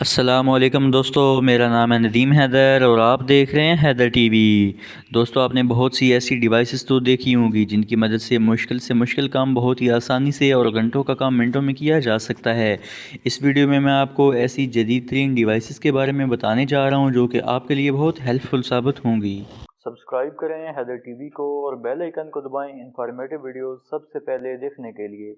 السلام علیکم دوستو، میرا نام ہے ندیم حیدر اور آپ دیکھ رہے ہیں حیدر ٹی وی۔ دوستو، آپ نے بہت سی ایسی ڈیوائسز تو دیکھی ہوں گی جن کی مدد سے مشکل کام بہت ہی آسانی سے اور گھنٹوں کا کام منٹوں میں کیا جا سکتا ہے۔ اس ویڈیو میں آپ کو ایسی جدید ترین ڈیوائسز کے بارے میں بتانے جا رہا ہوں جو کہ آپ کے لیے بہت ہیلپ فل ثابت ہوں گی۔ سبسکرائب کریں حیدر ٹی وی کو اور بیل آئیکن کو دبائیں انفارمیٹیو ویڈیوز سب سے پہلے دیکھنے کے لیے۔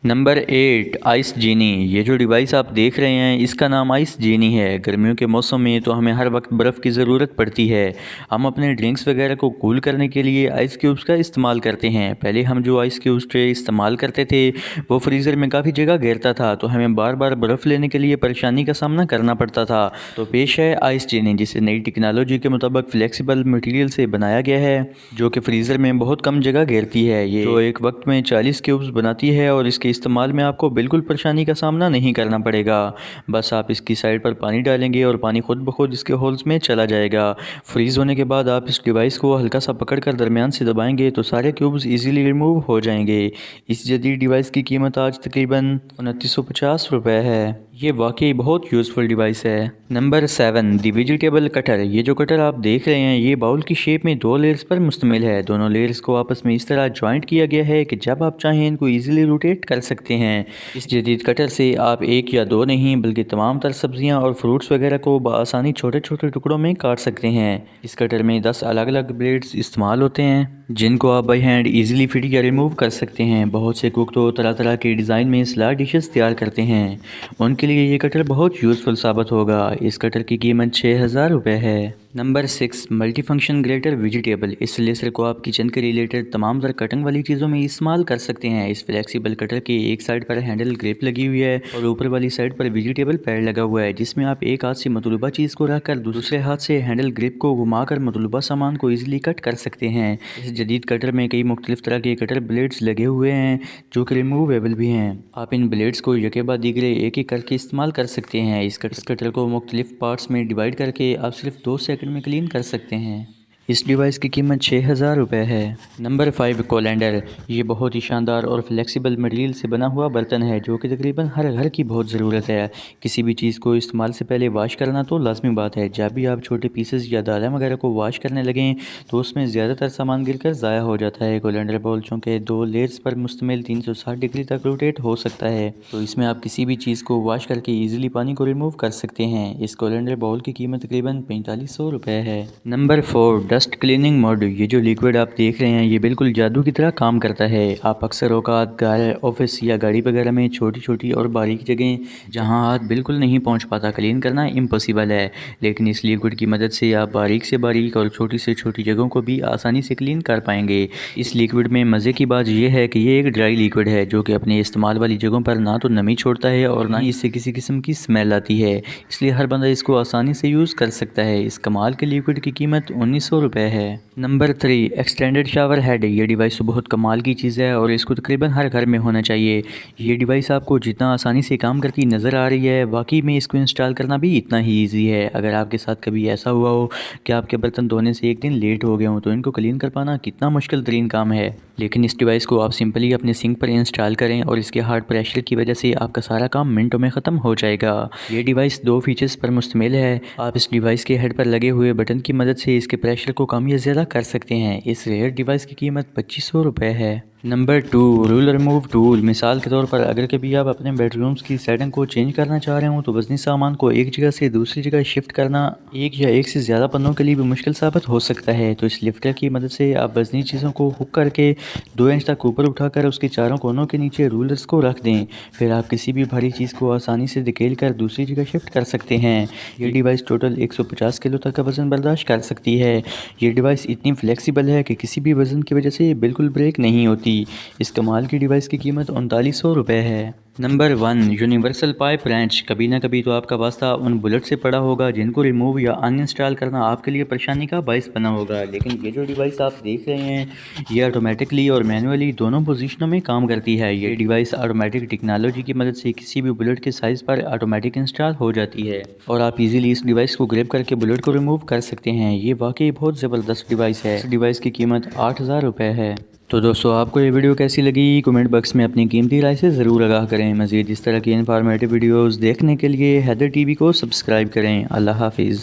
نمبر 8، آئس جینی۔ یہ جو ڈیوائس آپ دیکھ رہے ہیں اس کا نام آئس جینی ہے۔ گرمیوں کے موسم میں تو ہمیں ہر وقت برف کی ضرورت پڑتی ہے۔ ہم اپنے ڈرنکس وغیرہ کو کول کرنے کے لیے آئس کیوبز کا استعمال کرتے ہیں۔ پہلے ہم جو آئس کیوبز ٹرے استعمال کرتے تھے وہ فریزر میں کافی جگہ گھیرتا تھا، تو ہمیں بار بار برف لینے کے لیے پریشانی کا سامنا کرنا پڑتا تھا۔ تو پیش ہے آئس جینی، جسے نئی ٹیکنالوجی کے مطابق فلیکسیبل مٹیریل سے بنایا گیا ہے جو کہ فریزر میں بہت کم جگہ گھیرتی ہے۔ یہ جو ایک وقت میں 40 کیوبز بناتی ہے اور اس کے استعمال میں آپ کو بالکل پریشانی کا سامنا نہیں کرنا پڑے گا۔ بس آپ اس کی سائڈ پر پانی ڈالیں گے اور پانی خود بخود اس کے ہولز میں چلا جائے گا۔ فریز ہونے کے بعد آپ اس ڈیوائس کو ہلکا سا پکڑ کر درمیان سے دبائیں گے تو سارے کیوبز ایزیلی ریموو ہو جائیں گے۔ اس جدید ڈیوائس کی قیمت آج تقریباً 2950 روپے ہے۔ یہ واقعی بہت یوزفل ڈیوائس ہے۔ نمبر 7، دی ویجیٹیبل کٹر۔ یہ جو کٹر آپ دیکھ رہے ہیں یہ باؤل کی شیپ میں 2 لیئرز پر مشتمل ہے۔ دونوں لیئرز کو آپس میں اس طرح جوائنٹ کیا گیا ہے کہ جب آپ چاہیں ان کو ایزیلی روٹیٹ کر سکتے ہیں۔ اس جدید کٹر سے آپ 1 یا 2 نہیں بلکہ تمام تر سبزیاں اور فروٹس وغیرہ کو بآسانی چھوٹے چھوٹے ٹکڑوں میں کاٹ سکتے ہیں۔ اس کٹر میں 10 الگ الگ بلیڈز استعمال ہوتے ہیں جن کو آپ بائی ہینڈ ایزیلی فٹ یا ریموو کر سکتے ہیں۔ بہت سے کوک تو طرح طرح کے ڈیزائن میں سلاد ڈشز تیار کرتے ہیں، ان کے لیے یہ کٹر بہت یوزفل ثابت ہوگا۔ اس کٹر کی قیمت 6000 روپے ہے۔ Number 6، multi function grater vegetable. اس لیسر کو آپ کچن کے ریلیٹڈ تمام تر کٹنگ والی چیزوں میں استعمال کر سکتے ہیں۔ اس فلیکسیبل کٹر کی ایک سائڈ پر ہینڈل گریپ لگی ہوئی ہے اور اوپر والی سائڈ پر ویجیٹیبل پیڈ لگا ہوا ہے، جس میں آپ ایک ہاتھ سے مطلوبہ چیز کو رکھ کر دوسرے ہاتھ سے ہینڈل گریپ کو گھما کر مطلوبہ سامان کو ایزیلی کٹ کر سکتے ہیں۔ اس جدید کٹر میں کئی مختلف طرح کے کٹر بلیڈز لگے ہوئے ہیں جو کہ ریموویبل بھی ہیں۔ آپ ان بلیڈز کو یکے بعد دیگرے ایک ایک کر کے استعمال کر سکتے ہیں۔ اس کٹر کو مختلف پارٹس میں ڈیوائیڈ کر کے آپ صرف 2 سیکنڈ میں کلین کر سکتے ہیں۔ اس ڈیوائس کی قیمت 6000 روپے ہے۔ نمبر 5، کولینڈر۔ یہ بہت ہی شاندار اور فلیکسیبل مٹیریل سے بنا ہوا برتن ہے جو کہ تقریباً ہر گھر کی بہت ضرورت ہے۔ کسی بھی چیز کو استعمال سے پہلے واش کرنا تو لازمی بات ہے۔ جب بھی آپ چھوٹے پیسز یا دالیں وغیرہ کو واش کرنے لگیں تو اس میں زیادہ تر سامان گر کر ضائع ہو جاتا ہے۔ کولینڈر باؤل چونکہ 2 لیئرز پر مشتمل 360 ڈگری تک روٹیٹ ہو سکتا ہے، تو اس میں آپ کسی بھی چیز کو واش کر کے ایزیلی پانی کو ریموو کر سکتے ہیں۔ اس کولینڈر باؤل کی قیمت تقریباً 4500 روپے ہے۔ Number 4، dust cleaning mode. یہ جو لیکوڈ آپ دیکھ رہے ہیں یہ بالکل جادو کی طرح کام کرتا ہے۔ آپ اکثر اوقات گھر، آفس یا گاڑی وغیرہ میں چھوٹی چھوٹی اور باریک جگہیں جہاں ہاتھ بالکل نہیں پہنچ پاتا کلین کرنا امپاسبل ہے، لیکن اس لیکوڈ کی مدد سے آپ باریک سے باریک اور چھوٹی سے چھوٹی جگہوں کو بھی آسانی سے کلین کر پائیں گے۔ اس لیکوڈ میں مزے کی بات یہ ہے کہ یہ ایک ڈرائی لیکوڈ ہے جو کہ اپنے استعمال والی جگہوں پر نہ تو نمی چھوڑتا ہے اور نہ ہی اس سے کسی قسم کی اسمیل آتی ہے، اس لیے ہر بندہ اس کو آسانی سے یوز کر سکتا ہے۔ اس کمال کے لیکوڈ کی قیمت 1900 روپے ہے۔ Number 3، extended shower head. یہ ڈیوائس تو بہت کمال کی چیز ہے اور اس کو تقریباً ہر گھر میں ہونا چاہیے۔ یہ ڈیوائس آپ کو جتنا آسانی سے کام کرتی نظر آ رہی ہے واقعی میں اس کو انسٹال کرنا بھی اتنا ہی ایزی ہے۔ اگر آپ کے ساتھ کبھی ایسا ہوا ہو کہ آپ کے برتن دھونے سے ایک دن لیٹ ہو گئے ہوں تو ان کو کلین کر پانا کتنا مشکل ترین کام ہے، لیکن اس ڈیوائس کو آپ سمپلی اپنے سنک پر انسٹال کریں اور اس کے ہارڈ پریشر کی وجہ سے آپ کا سارا کام منٹوں میں ختم ہو جائے گا۔ یہ ڈیوائس 2 فیچرز پر مشتمل ہے۔ آپ اس ڈیوائس کے ہیڈ پر لگے ہوئے بٹن کی مدد سے اس کے پریشر کو کم یا زیادہ کر سکتے ہیں۔ اس ریئر ڈیوائس کی قیمت 2500 روپے ہے۔ Number 2، roll remove tool. مثال کے طور پر اگر کبھی آپ اپنے بیڈ رومز کی سیٹنگ کو چینج کرنا چاہ رہے ہوں تو وزنی سامان کو ایک جگہ سے دوسری جگہ شفٹ کرنا ایک یا ایک سے زیادہ پنوں کے لیے بھی مشکل ثابت ہو سکتا ہے، تو اس لفٹر کی مدد سے آپ وزنی چیزوں کو ہک کر کے 2 انچ تک اوپر اٹھا کر اس کے چاروں کونوں کے نیچے رولرز کو رکھ دیں، پھر آپ کسی بھی بھاری چیز کو آسانی سے دھکیل کر دوسری جگہ شفٹ کر سکتے ہیں۔ یہ ڈیوائس ٹوٹل 150 کلو تک کا وزن برداشت کر سکتی ہے۔ یہ ڈیوائس اتنی فلیکسیبل ہے کہ کسی بھی وزن کی وجہ سے یہ بالکل بریک نہیں ہوتی۔ اس کمال کی ڈیوائس کی قیمت 3900 روپے ہے۔ Number 1، universal pipe wrench. کبھی نہ کبھی تو آپ کا واسطہ ان بلٹ سے پڑا ہوگا جن کو ریموو یا ان انسٹال کرنا آپ کے لیے پریشانی کا باعث بنا ہوگا، لیکن یہ جو ڈیوائس آپ دیکھ رہے ہیں یہ آٹومیٹکلی اور مینولی دونوں پوزیشنوں میں کام کرتی ہے۔ یہ ڈیوائس آٹومیٹک ٹیکنالوجی کی مدد سے کسی بھی بلٹ کے سائز پر آٹومیٹک انسٹال ہو جاتی ہے اور آپ ایزیلی اس ڈیوائس کو گریب کر کے بلٹ کو ریموو کر سکتے ہیں۔ یہ واقعی بہت زبردست ڈیوائس ہے۔ اس ڈیوائس کی قیمت 8000 روپے ہے۔ تو دوستو آپ کو یہ ویڈیو کیسی لگی کمنٹ باکس میں اپنی قیمتی رائے سے ضرور آگاہ کریں۔ مزید اس طرح کی انفارمیٹیو ویڈیوز دیکھنے کے لیے حیدر ٹی وی کو سبسکرائب کریں۔ اللہ حافظ۔